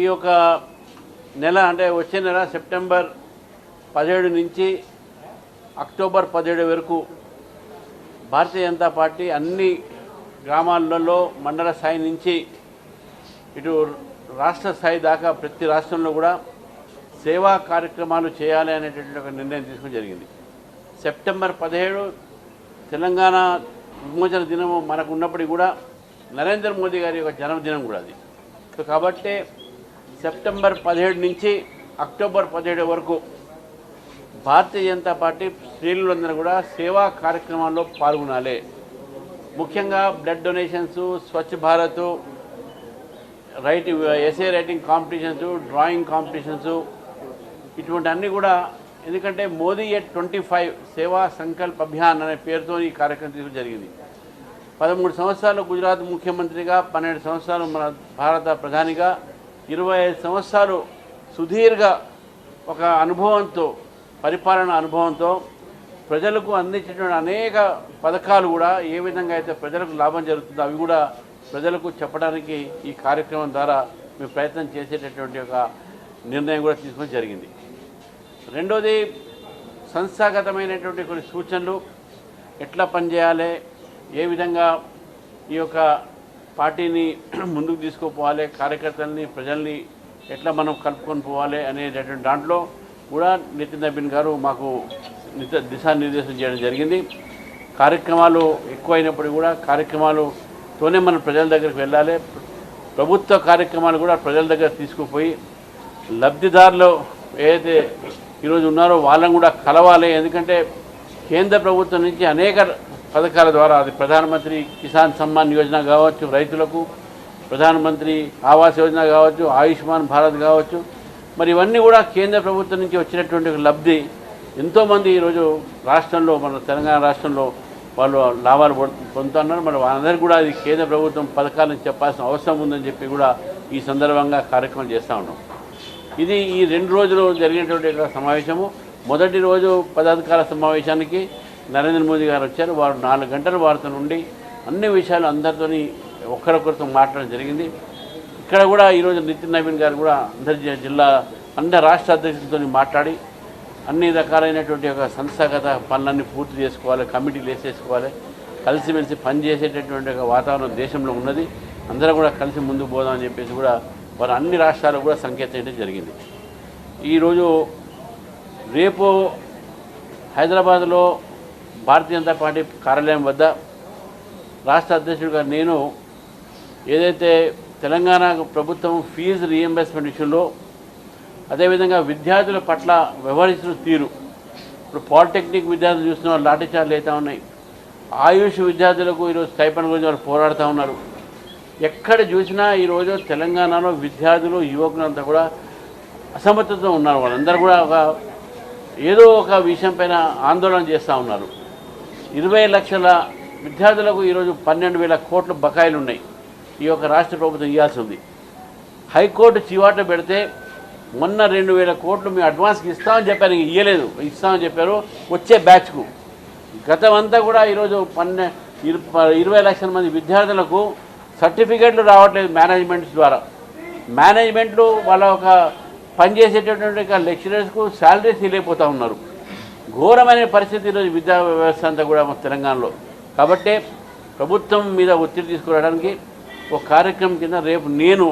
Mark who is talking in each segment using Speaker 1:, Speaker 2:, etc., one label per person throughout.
Speaker 1: ఈ యొక్క నెల అంటే వచ్చే నెల సెప్టెంబర్ 17 నుంచి అక్టోబర్ 17 వరకు భారతీయ జనతా పార్టీ అన్ని గ్రామాలలో మండల స్థాయి నుంచి ఇటు రాష్ట్ర స్థాయి దాకా ప్రతి రాష్ట్రంలో కూడా సేవా కార్యక్రమాలు చేయాలి అనేటటువంటి ఒక నిర్ణయం తీసుకోవడం జరిగింది. సెప్టెంబర్ 17 తెలంగాణ విమోచన దినము మనకు ఉన్నప్పటికీ కూడా నరేంద్ర మోదీ గారి యొక్క జన్మదినం కూడా అది. సో కాబట్టి సెప్టెంబర్ 17 నుంచి అక్టోబర్ 17 వరకు భారతీయ జనతా పార్టీ శ్రేణులందరూ కూడా సేవా కార్యక్రమాల్లో పాల్గొనాలి. ముఖ్యంగా blood donations, Swachh Bharat, essay writing competitions, drawing competitions, ఇటువంటి అన్నీ కూడా. ఎందుకంటే మోదీ ఎట్ 25 సేవా సంకల్ప్ అభియాన్ అనే పేరుతో ఈ కార్యక్రమం తీసుకోవడం జరిగింది. 13 సంవత్సరాలు గుజరాత్ ముఖ్యమంత్రిగా, 12 సంవత్సరాలు మన భారత ప్రధానిగా, 25 సంవత్సరాలు సుదీర్ఘ ఒక అనుభవంతో, పరిపాలన అనుభవంతో ప్రజలకు అందించేటువంటి అనేక పథకాలు కూడా ఏ విధంగా అయితే ప్రజలకు లాభం జరుగుతుందో అవి కూడా ప్రజలకు చెప్పడానికి ఈ కార్యక్రమం ద్వారా మేము ప్రయత్నం చేసేటటువంటి ఒక నిర్ణయం కూడా తీసుకోవడం జరిగింది. రెండోది, సంస్థాగతమైనటువంటి కొన్ని సూచనలు, ఎట్లా పనిచేయాలి, ఏ విధంగా ఈ యొక్క పార్టీని ముందుకు తీసుకుపోవాలి, కార్యకర్తల్ని ప్రజల్ని ఎట్లా మనం కలుపుకొని పోవాలి అనేటటువంటి దాంట్లో కూడా నితిన్ నబీన్ గారు మాకు దిశానిర్దేశం చేయడం జరిగింది. కార్యక్రమాలు ఎక్కువైనప్పుడు కూడా కార్యక్రమాలతోనే మనం ప్రజల దగ్గరికి వెళ్ళాలి. ప్రభుత్వ కార్యక్రమాలు కూడా ప్రజల దగ్గర తీసుకుపోయి లబ్ధిదారులు ఏదైతే ఈరోజు ఉన్నారో వాళ్ళని కూడా కలవాలి. ఎందుకంటే కేంద్ర ప్రభుత్వం నుంచి అనేక పథకాల ద్వారా, అది ప్రధానమంత్రి కిసాన్ సమ్మాన్ యోజన కావచ్చు రైతులకు, ప్రధానమంత్రి ఆవాస్ యోజన కావచ్చు, ఆయుష్మాన్ భారత్ కావచ్చు, మరి ఇవన్నీ కూడా కేంద్ర ప్రభుత్వం నుంచి వచ్చినటువంటి లబ్ధి ఎంతోమంది ఈరోజు రాష్ట్రంలో, మన తెలంగాణ రాష్ట్రంలో వాళ్ళు లాభాలు పొందుతున్నారు. మరి వాళ్ళందరికీ కూడా అది కేంద్ర ప్రభుత్వం పథకాలను చెప్పాల్సిన అవసరం ఉందని చెప్పి కూడా ఈ సందర్భంగా కార్యక్రమం చేస్తూ ఉన్నాం. ఇది ఈ 2 రోజులు జరిగినటువంటి సమావేశము. మొదటి రోజు పదాధికార సమావేశానికి నరేంద్ర మోదీ గారు వచ్చారు. వారు 4 గంటలు వారితో నుండి అన్ని విషయాలు అందరితో ఒకరికొకరితో మాట్లాడడం జరిగింది. ఇక్కడ కూడా ఈరోజు నితిన్ నవీన్ గారు కూడా అందరి రాష్ట్ర అధ్యక్షులతో మాట్లాడి అన్ని రకాలైనటువంటి ఒక సంస్థాగత పనులన్నీ పూర్తి చేసుకోవాలి, కమిటీలు వేసేసుకోవాలి, కలిసిమెలిసి పనిచేసేటటువంటి ఒక వాతావరణం దేశంలో ఉన్నది, అందరూ కూడా కలిసి ముందుకు పోదామని చెప్పేసి కూడా వారు అన్ని రాష్ట్రాలకు కూడా సంకేతం చేయడం జరిగింది. ఈరోజు రేపు హైదరాబాద్లో భారతీయ జనతా పార్టీ కార్యాలయం వద్ద రాష్ట్ర అధ్యక్షుడిగా నేను ఏదైతే తెలంగాణ ప్రభుత్వం ఫీజు రీఎంబర్స్మెంట్ విషయంలో, అదేవిధంగా విద్యార్థుల పట్ల వ్యవహరిస్తున్న తీరు, ఇప్పుడు పాలిటెక్నిక్ విద్యార్థులు చూస్తున్న వాళ్ళు లాఠీచార్జీలు అవుతూ ఉన్నాయి, ఆయుష్ విద్యార్థులకు ఈరోజు స్టైపెండ్ గురించి వాళ్ళు పోరాడుతూ ఉన్నారు. ఎక్కడ చూసినా ఈరోజు తెలంగాణలో విద్యార్థులు, యువకులంతా కూడా అసమర్థతతో ఉన్నారు. వాళ్ళందరూ కూడా ఏదో ఒక విషయం పైన ఆందోళన చేస్తూ ఉన్నారు. 20 లక్షల విద్యార్థులకు ఈరోజు 12,000 కోట్ల బకాయిలు ఉన్నాయి. ఈ యొక్క రాష్ట్ర ప్రభుత్వం ఇవ్వాల్సి ఉంది. హైకోర్టు చివాట పెడితే మొన్న 2,000 కోట్లు మేము అడ్వాన్స్కి ఇస్తామని చెప్పారు, ఇవ్వలేదు, ఇస్తామని చెప్పారు వచ్చే బ్యాచ్కు. గతమంతా కూడా ఈరోజు 20 లక్షల మంది విద్యార్థులకు సర్టిఫికేట్లు రావట్లేదు మేనేజ్మెంట్స్ ద్వారా. మేనేజ్మెంట్లు వాళ్ళ ఒక పనిచేసేటటువంటి లెక్చరర్స్కు శాలరీస్ ఇవ్వలేకపోతూ ఉన్నారు. ఘోరమైన పరిస్థితి ఈరోజు విద్యా వ్యవస్థ అంతా కూడా తెలంగాణలో. కాబట్టి ప్రభుత్వం మీద ఒత్తిడి తీసుకురావడానికి ఒక కార్యక్రమం కింద రేపు నేను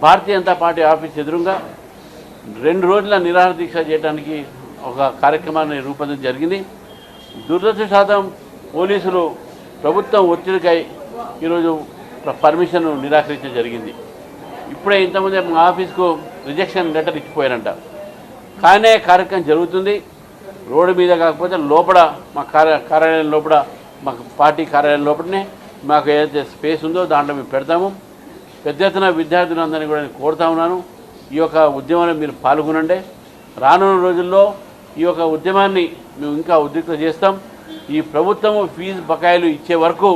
Speaker 1: భారతీయ జనతా పార్టీ ఆఫీస్ ఎదురుగా 2 రోజుల నిరాహార దీక్ష చేయడానికి ఒక కార్యక్రమాన్ని రూపొందించడం జరిగింది. దురదృష్టవశాతం పోలీసులు ప్రభుత్వం ఒత్తిడికై ఈరోజు పర్మిషన్ నిరాకరించడం జరిగింది. ఇప్పుడే ఇంతకుముందే మా ఆఫీస్కు రిజెక్షన్ లెటర్ ఇచ్చిపోయారంట. కానీ కార్యక్రమం జరుగుతుంది రోడ్డు మీద, కాకపోతే లోపల మా కార్యాలయం లోపల, మాకు పార్టీ కార్యాలయం లోపలనే మాకు ఏదైతే స్పేస్ ఉందో దాంట్లో మేము పెడతాము. పెద్ద ఎత్తున విద్యార్థులందరినీ కూడా నేను కోరుతా ఉన్నాను, ఈ యొక్క ఉద్యమంలో మీరు పాల్గొనండి. రానున్న రోజుల్లో ఈ యొక్క ఉద్యమాన్ని మేము ఇంకా ఉద్రిక్త చేస్తాం. ఈ ప్రభుత్వము ఫీజు బకాయిలు ఇచ్చే వరకు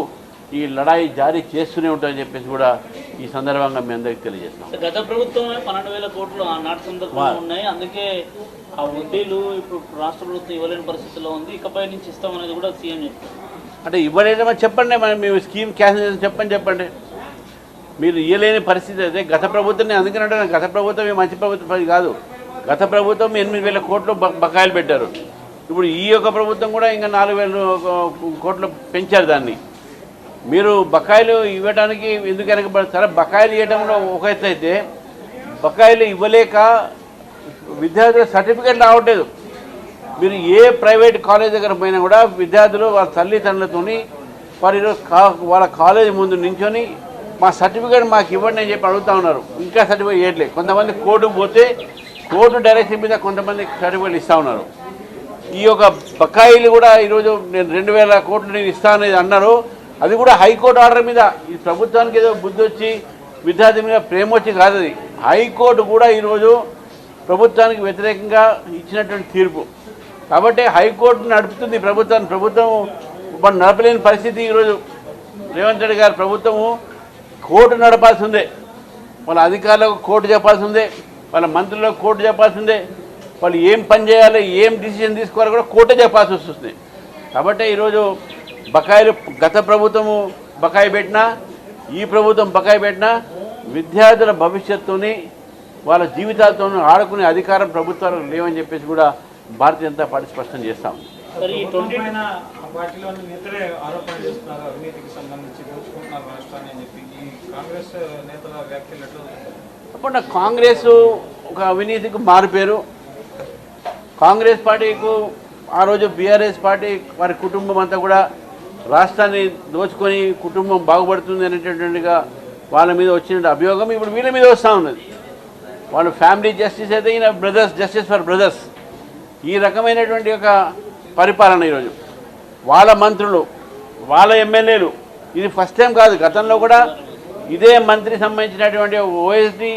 Speaker 1: ఈ లడాయి జారీ చేస్తూనే ఉంటామని చెప్పేసి కూడా ఈ సందర్భంగా మీ అందరికీ తెలియజేస్తాం.
Speaker 2: గత ప్రభుత్వమే 12,000 కోట్లు ఆనాటి సందర్భంగా ఉన్నాయి, అందుకే ఆ వడ్డీలు ఇప్పుడు రాష్ట్ర ప్రభుత్వం ఇవ్వలేని పరిస్థితిలో ఉంది, ఇకపై నుంచి ఇస్తామనేది కూడా సీఎం చెప్తారు.
Speaker 1: అంటే ఇవ్వలేమని చెప్పండి, మరి మేము స్కీమ్ క్యాన్సిల్ చేసి చెప్పండి. మీరు ఇయ్యలేని పరిస్థితి అయితే గత ప్రభుత్వం అందుకనంటే గత ప్రభుత్వం మంచి ప్రభుత్వం కాదు. గత ప్రభుత్వం 8,000 కోట్లు బకాయిలు పెట్టారు. ఇప్పుడు ఈ యొక్క ప్రభుత్వం కూడా ఇంకా 4,000 కోట్లు పెంచారు దాన్ని. మీరు బకాయిలు ఇవ్వడానికి ఎందుకు వెనకబడతారా? బకాయిలు ఇవ్వడంలో ఒక ఎత్తు అయితే బకాయిలు ఇవ్వలేక విద్యార్థుల సర్టిఫికెట్లు రావట్లేదు. మీరు ఏ ప్రైవేట్ కాలేజ్ దగ్గర పోయినా కూడా విద్యార్థులు వాళ్ళ తల్లిదండ్రులతోని వారు వాళ్ళ కాలేజీ ముందు నించొని మా సర్టిఫికేట్ మాకు ఇవ్వండి అని చెప్పి అడుగుతూ ఉన్నారు. ఇంకా సర్టిఫికేట్ ఇవ్వట్లేదు. కొంతమంది కోర్టుకు పోతే కోర్టు డైరెక్షన్ మీద కొంతమంది సర్టిఫికేట్ ఇస్తూ ఉన్నారు. ఈ యొక్క బకాయిలు కూడా ఈరోజు నేను 2,000 కోట్లు నేను ఇస్తా అనేది అన్నారు. అది కూడా హైకోర్టు ఆర్డర్ మీద. ఈ ప్రభుత్వానికి ఏదో బుద్ధి వచ్చి విద్యార్థి మీద ప్రేమ వచ్చి కాదు. అది హైకోర్టు కూడా ఈరోజు ప్రభుత్వానికి వ్యతిరేకంగా ఇచ్చినటువంటి తీర్పు. కాబట్టి హైకోర్టు నడుపుతుంది ప్రభుత్వం మనం నడపలేని పరిస్థితి. ఈరోజు రేవంత్ రెడ్డి గారి ప్రభుత్వము కోర్టు నడపాల్సిందే. వాళ్ళ అధికారులకు కోర్టు చెప్పాల్సిందే, వాళ్ళ మంత్రులకు కోర్టు చెప్పాల్సిందే, వాళ్ళు ఏం పని చేయాలి, ఏం డిసిజన్ తీసుకోవాలి కూడా కోర్టే చెప్పాల్సి వస్తుంది. కాబట్టి ఈరోజు బకాయిలు గత ప్రభుత్వము బకాయి పెట్టినా ఈ ప్రభుత్వం బకాయి పెట్టినా విద్యార్థుల భవిష్యత్తుని వాళ్ళ జీవితాలతో ఆడుకునే అధికారం ప్రభుత్వాలకు లేవని చెప్పేసి కూడా భారతీయ జనతా పార్టీ స్పష్టం చేస్తాం.
Speaker 3: పార్టీలోని నేతలే ఆరోపణ చేస్తున్నారు అవినీతికి సంబంధించి దోచుకుంటున్నారు రాష్ట్రాన్ని అని చెప్పి ఈ కాంగ్రెస్ నేతల వ్యాఖ్యలు ఎట్లా?
Speaker 1: తప్పకుండా కాంగ్రెస్ ఒక అవినీతికి మారిపోయారు. కాంగ్రెస్ పార్టీకు ఆ రోజు బీఆర్ఎస్ పార్టీ వారి కుటుంబం అంతా కూడా రాష్ట్రాన్ని దోచుకొని కుటుంబం బాగుపడుతుంది అనేటటువంటిగా వాళ్ళ మీద వచ్చిన అభియోగం ఇప్పుడు వీళ్ళ మీద వస్తూ ఉన్నది. వాళ్ళు ఫ్యామిలీ జస్టిస్ అయితే ఈయన బ్రదర్స్ జస్టిస్ ఫర్ బ్రదర్స్. ఈ రకమైనటువంటి ఒక పరిపాలన ఈరోజు వాళ్ళ మంత్రులు వాళ్ళ ఎమ్మెల్యేలు ఇది ఫస్ట్ టైం కాదు. గతంలో కూడా ఇదే మంత్రి సంబంధించినటువంటి ఓఎస్డి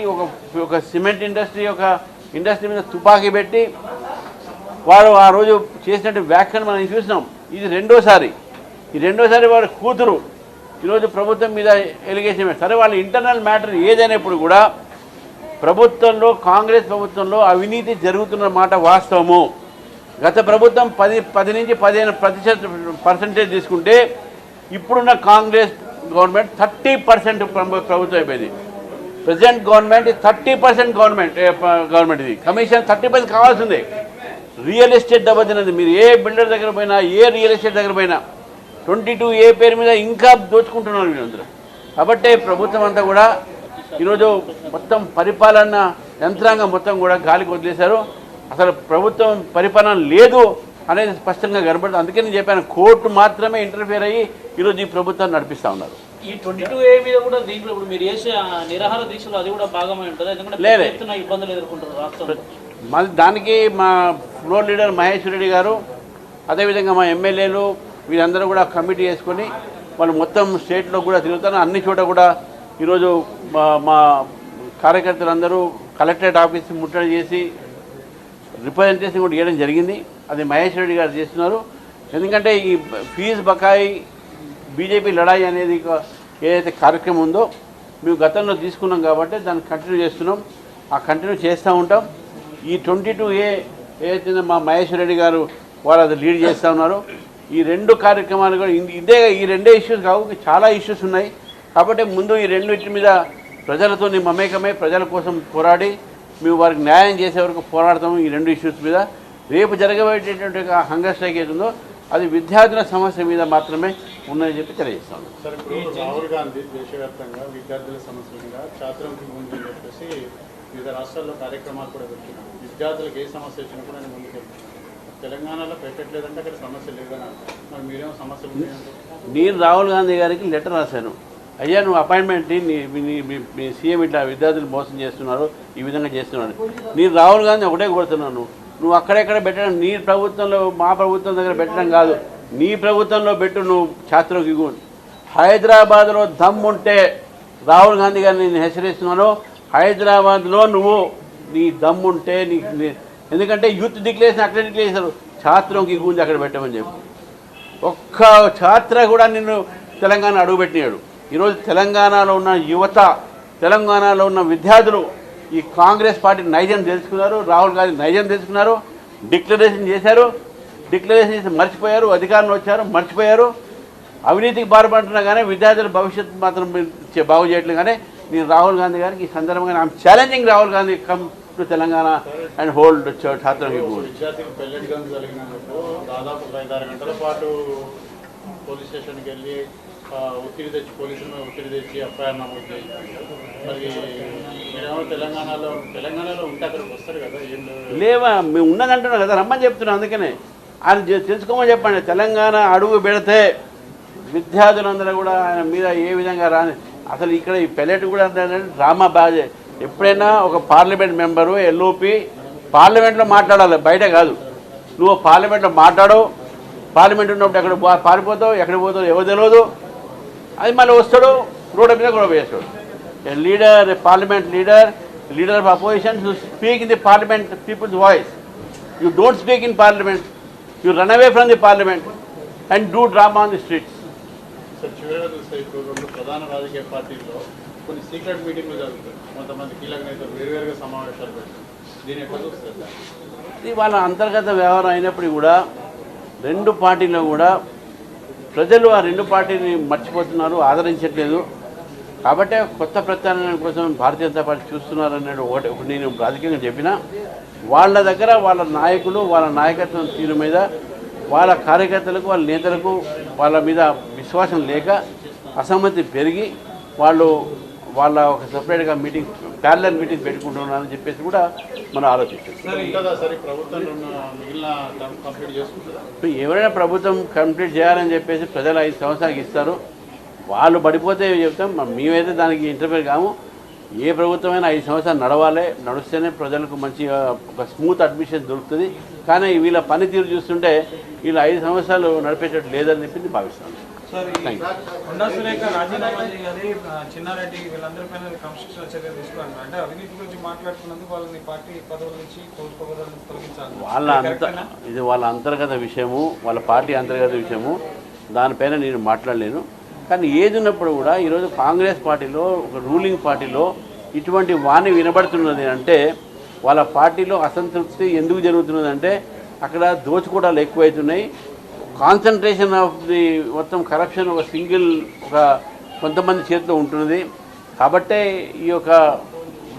Speaker 1: ఒక సిమెంట్ ఇండస్ట్రీ మీద తుపాకీ పెట్టి వారు ఆ రోజు చేసినట్టు వ్యాఖ్యలు మనం చూసినాం. ఇది రెండోసారి వారి కూతురు ఈరోజు ప్రభుత్వం మీద ఎలిగేషన్ వేస్తారు. సరే వాళ్ళ ఇంటర్నల్ మ్యాటర్ ఏదైనప్పుడు కూడా ప్రభుత్వంలో కాంగ్రెస్ ప్రభుత్వంలో అవినీతి జరుగుతున్న మాట వాస్తవము. గత ప్రభుత్వం 10 నుంచి 15% తీసుకుంటే ఇప్పుడున్న కాంగ్రెస్ గవర్నమెంట్ 30% ప్రభుత్వం అయిపోయింది. ప్రజెంట్ గవర్నమెంట్ 30% గవర్నమెంట్ ఇది. కమిషన్ 30% కావాల్సిందే. రియల్ ఎస్టేట్ దెబ్బతిన్నది. మీరు ఏ బిల్డర్ దగ్గర పోయినా ఏ రియల్ ఎస్టేట్ దగ్గర పోయినా 22A పేరు మీద ఇంకా దోచుకుంటున్నారు వీళ్ళందరూ. కాబట్టి ప్రభుత్వం అంతా కూడా ఈరోజు మొత్తం పరిపాలన యంత్రాంగం మొత్తం కూడా గాలికి వదిలేశారు. అసలు ప్రభుత్వం పరిపాలన లేదు అనేది స్పష్టంగా కనబడుతుంది. అందుకే నేను చెప్పాను కోర్టు మాత్రమే ఇంటర్ఫియర్ అయ్యి ఈరోజు ఈ ప్రభుత్వాన్ని నడిపిస్తూ ఉన్నారు.
Speaker 2: ఈ 22A మీద కూడా దీంట్లో ఇప్పుడు మీరు చేసే నిరాహార దీక్షలు అది కూడా భాగమై ఉంటుంది. ఎందుకంటే ఇబ్బందులు ఎదుర్కొంటారు రాష్ట్రంలో.
Speaker 1: దానికి మా ఫ్లోర్ లీడర్ మహేష్ రెడ్డి గారు అదేవిధంగా మా ఎమ్మెల్యేలు వీళ్ళందరూ కూడా కమిటీ వేసుకొని వాళ్ళు మొత్తం స్టేట్లో కూడా తిరుగుతారు. అన్ని చోట కూడా ఈరోజు మా కార్యకర్తలందరూ కలెక్టరేట్ ఆఫీస్ ముట్టడి చేసి రిప్రజెంటేషన్ కూడా ఇవ్వడం జరిగింది. అది మహేష్ రెడ్డి గారు చేస్తున్నారు. ఎందుకంటే ఈ ఫీజు బకాయి బీజేపీ లడాయి అనేది ఏదైతే కార్యక్రమం ఉందో మేము గతంలో తీసుకున్నాం కాబట్టి దాన్ని కంటిన్యూ చేస్తున్నాం. ఆ కంటిన్యూ చేస్తూ ఉంటాం. ఈ 22A ఏదైతే మా మహేష్ రెడ్డి గారు వాళ్ళు అది లీడ్ చేస్తూ ఉన్నారు. ఈ 2 కార్యక్రమాలు కూడా ఈ రెండే ఇష్యూస్ కావు, చాలా ఇష్యూస్ ఉన్నాయి. కాబట్టి ముందు ఈ రెండింటి మీద ప్రజలతో మమేకమై ప్రజల కోసం పోరాడి మేము వారికి న్యాయం చేసే వరకు పోరాడతాము. ఈ 2 ఇష్యూస్ మీద రేపు జరగబోయేటటువంటి హంగర్ స్ట్రైక్ ఏదో అది విద్యార్థుల సమస్య మీద మాత్రమే ఉన్నదని చెప్పి తెలియజేస్తాను.
Speaker 4: సార్, రాహుల్ గాంధీ దేశవ్యాప్తంగా విద్యార్థుల సమస్యల మీద ఛాత్రంకి ముందు చెప్పేసి వివిధ రాష్ట్రాల్లో కార్యక్రమాలు కూడా పెడుతున్నాం. విద్యార్థులకు ఏ సమస్య వచ్చినా కూడా నేను ముందుకెళ్తాను. తెలంగాణలో పెట్టట్లేదంటే అక్కడ సమస్య లేదని అంటారు. మరి మీరేమో సమస్యలు ఉన్నాయంటే
Speaker 1: నేను రాహుల్ గాంధీ గారికి లెటర్ రాశాను. అయ్యా నువ్వు అపాయింట్మెంట్ మీ సీఎం ఇట్లా విద్యార్థులు మోసం చేస్తున్నారు, ఈ విధంగా చేస్తున్నారు. నేను రాహుల్ గాంధీ ఒకటే కోరుతున్నాను, నువ్వు అక్కడెక్కడ పెట్టడం నీ ప్రభుత్వంలో మా ప్రభుత్వం దగ్గర పెట్టడం కాదు, నీ ప్రభుత్వంలో పెట్టు. నువ్వు ఛాత్రకు హైదరాబాద్లో దమ్ముంటే రాహుల్ గాంధీ గారిని నేను హెచ్చరిస్తున్నాను. హైదరాబాద్లో నువ్వు నీ దమ్ముంటే ఎందుకంటే యూత్ డిక్లేరేషన్ అక్కడే డిక్లేర్ చేశారు, ఛాత్రంకి గుంజి అక్కడ పెట్టమని చెప్పి. ఒక్క ఛాత్ర కూడా నిన్ను తెలంగాణ అడుగుపెట్టినాడు. ఈరోజు తెలంగాణలో ఉన్న యువత, తెలంగాణలో ఉన్న విద్యార్థులు ఈ కాంగ్రెస్ పార్టీ నైజం తెలుసుకున్నారు, రాహుల్ గాంధీ నైజం తెలుసుకున్నారు, డిక్లరేషన్ చేశారు. డిక్లరేషన్ చేసి మర్చిపోయారు, అధికారంలో వచ్చారు మర్చిపోయారు. అవినీతికి బాధపడుతున్నా కానీ విద్యార్థుల భవిష్యత్తు మాత్రం బాగు చేయట్లేదు. కానీ నేను రాహుల్ గాంధీ గారికి ఈ సందర్భంగా I'm challenging Rahul Gandhi come to Telangana and hold ఛాత్రం బోర్డు.
Speaker 4: విద్యార్థికి పెల్లెట్ గన్ జరిగినందుకు దాదాపు 5-6 గంటల పాటు పోలీస్ స్టేషన్కి వెళ్ళి ఒత్తిడి తెచ్చి పోలీసుల మీద ఒత్తిడి తెచ్చి ఎఫ్ఐఆర్ నమోదు చేసి మరి మీరేమో తెలంగాణలో ఉంటే అక్కడికి వస్తారు కదా ఏం
Speaker 1: లేవా మేము ఉన్నదంటున్నాం కదా రమ్మని చెప్తున్నాం. అందుకనే ఆయన తెలుసుకోమని చెప్పండి. తెలంగాణ అడుగు పెడితే విద్యార్థులందరూ కూడా ఆయన మీద ఏ విధంగా రాని అసలు ఇక్కడ ఈ పెల్లెట్ కూడా డ్రామా బాగా. ఎప్పుడైనా ఒక పార్లమెంట్ మెంబరు ఎల్ఓపి పార్లమెంట్లో మాట్లాడాలి, బయట కాదు. నువ్వు పార్లమెంట్లో మాట్లాడవు, పార్లమెంట్ ఉన్నప్పుడు ఎక్కడ పారిపోతావు, ఎక్కడ పోతావు ఎవరు తెలియదు. అది మళ్ళీ వస్తాడు రోడ్డు మీద గొడవ చేస్తాడు. Leader parliament leader of opposition to speak in the parliament people's voice. You don't speak in parliament, you run away from the parliament and do drama on the streets.
Speaker 4: Sir చివరిగా చూస్తే ఇప్పుడు 2 ప్రధాన రాజకీయ పార్టీల్లో కొన్ని సీక్రెట్ మీటింగ్లు జరుగుతాయి. కొంతమంది కీలక నేతలు వేరువేరుగా సమావేశాలు పెడతారు. దీన్ని ఎట్లా చూస్తారు సార్?
Speaker 1: ఇది వాళ్ళ అంతర్గత వ్యవహారం అయినప్పటికీ కూడా 2 పార్టీల్లో కూడా ప్రజలు ఆ 2 పార్టీని మర్చిపోతున్నారు, ఆదరించట్లేదు. కాబట్టి కొత్త ప్రత్యామ్నాయం కోసం భారతీయ జనతా పార్టీ చూస్తున్నారు అన్నది ఒకటి నేను రాజకీయంగా చెప్పినా. వాళ్ళ దగ్గర వాళ్ళ నాయకులు వాళ్ళ నాయకత్వం తీరు మీద వాళ్ళ కార్యకర్తలకు వాళ్ళ నేతలకు వాళ్ళ మీద విశ్వాసం లేక అసమ్మతి పెరిగి వాళ్ళ ఒక సపరేట్గా మీటింగ్ ప్యారలల్ మీటింగ్ పెట్టుకుంటున్నారని చెప్పేసి కూడా మనం ఆలోచించాం. ఎవరైనా ప్రభుత్వం కంప్లీట్ చేయాలని చెప్పేసి ప్రజలు 5 సంవత్సరాలకు ఇస్తారు. వాళ్ళు పడిపోతే చెప్తాం, మేమైతే దానికి ఇంటర్ఫేర్ కాము. ఏ ప్రభుత్వమైనా 5 సంవత్సరాలు నడుస్తేనే ప్రజలకు మంచిగా ఒక స్మూత్ అడ్మిషన్ దొరుకుతుంది. కానీ వీళ్ళ పనితీరు చూస్తుంటే వీళ్ళు 5 సంవత్సరాలు నడిపేటట్టు లేదని చెప్పి భావిస్తాను.
Speaker 3: కొండా సురేఖ రాజీనామా చేయాలి, చిన్నారెడ్డి వీళ్ళందరిపైన క్రమశిక్షణ చర్యలు తీసుకోవాలి అంటే అవినీతి గురించి మాట్లాడుతున్నందుకు వాళ్ళని పార్టీ పదవుల నుంచి తొలగించాలి.
Speaker 1: ఇది వాళ్ళ అంతర్గత విషయము, వాళ్ళ పార్టీ అంతర్గత విషయము. దానిపైన నేను మాట్లాడలేను. కానీ ఏది ఉన్నప్పుడు కూడా ఈరోజు కాంగ్రెస్ పార్టీలో ఒక రూలింగ్ పార్టీలో ఇటువంటి వాణి వినబడుతున్నది అంటే వాళ్ళ పార్టీలో అసంతృప్తి ఎందుకు జరుగుతున్నది అంటే అక్కడ దోచుకోవడాలు ఎక్కువవుతున్నాయి. కాన్సన్ట్రేషన్ ఆఫ్ ది మొత్తం కరప్షన్ ఒక కొంతమంది చేతిలో ఉంటున్నది. కాబట్టే ఈ యొక్క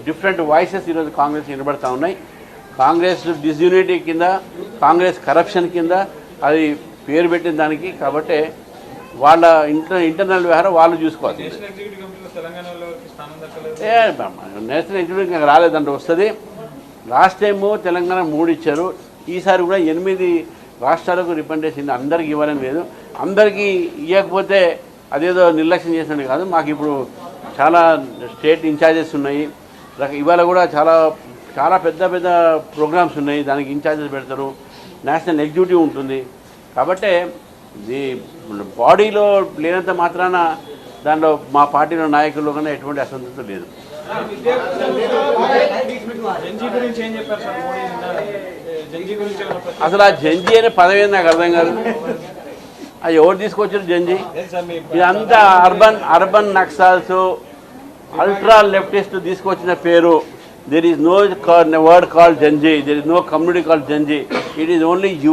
Speaker 1: డిఫరెంట్ వాయిసెస్ ఈరోజు కాంగ్రెస్ వినబడతా ఉన్నాయి. కాంగ్రెస్ డిస్యూనిటీ కింద, కాంగ్రెస్ కరప్షన్ కింద అది పేరు పెట్టిన దానికి. కాబట్టే వాళ్ళ ఇంటర్నల్ వ్యవహారం వాళ్ళు చూసుకోవాలి. నేషనల్ ఎగ్జిక్యూటివ్ రాలేదంటే వస్తుంది. లాస్ట్ టైము తెలంగాణ 3 ఇచ్చారు, ఈసారి కూడా 8 రాష్ట్రాలకు రిప్రజెంటేషన్ అందరికీ ఇవ్వాలని లేదు. అందరికీ ఇవ్వకపోతే అదేదో నిర్లక్ష్యం చేసినట్టు కాదు. మాకు ఇప్పుడు చాలా స్టేట్ ఇన్ఛార్జెస్ ఉన్నాయి. ఇవాళ కూడా చాలా పెద్ద పెద్ద ప్రోగ్రామ్స్ ఉన్నాయి, దానికి ఇన్ఛార్జెస్ పెడతారు. నేషనల్ ఎగ్జిక్యూటివ్ ఉంటుంది. కాబట్టి ఇది బాడీలో లేనంత మాత్రాన దానిలో మా పార్టీలో నాయకుల్లో కన్నా ఎటువంటి అసంతృప్తి లేదు. అసలు ఆ జంజీ అనే పదవి నాకు అర్థం కాదు. అది ఎవరు తీసుకొచ్చారు జంజీ? ఇదంతా అర్బన్ నక్సల్స్, అల్ట్రా లెఫ్టిస్ట్ తీసుకొచ్చిన పేరు. there is no word called Janji, there is no community called Janji. It is only